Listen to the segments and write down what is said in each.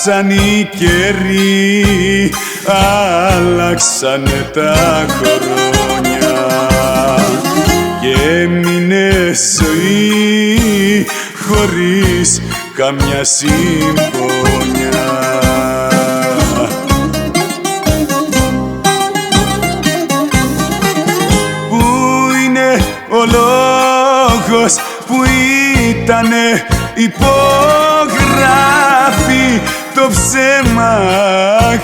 Αλλάξαν οι καιροί, αλλάξανε τα χρόνια και έμεινε ζωή χωρίς καμιά συμπόνια. Πού είναι ο λόγος που ήτανε υπογράφει, το ψέμα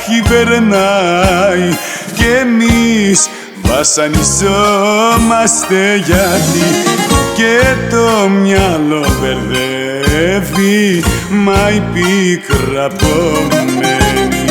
χιβερνάει κι εμείς βασανιζόμαστε γιατί και το μυαλό μπερδεύει, μα η πίκρα απομένει.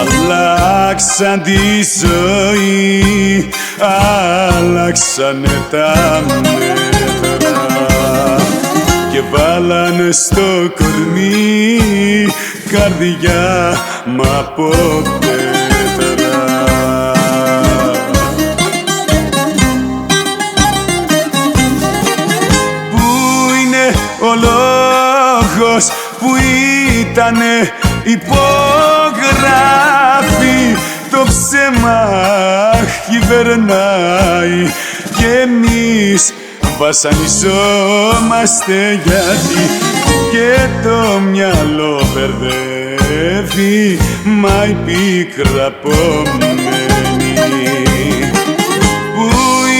Αλλάξαν τη ζωή, αλλάξανε τα μέτρα και βάλανε στο κορμί καρδιά μ' από πέτρα. Πού είναι ο λόγος που ήτανε υπογράφει, το ψέμα χιβερνάει κι εμείς βασανιζόμαστε γιατί και το μυαλό μπερδεύει, μα η πίκρα απομένει. Πού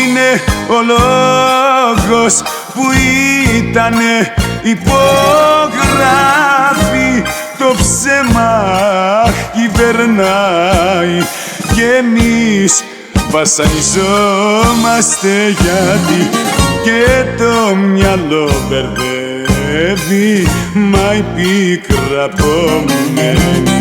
είναι ο λόγος που ήτανε υπογράφει, το ψέμα κυβερνάει κι εμείς βασανιζόμαστε γιατί και το μυαλό μπερδεύει, μα η πίκρα απομένει.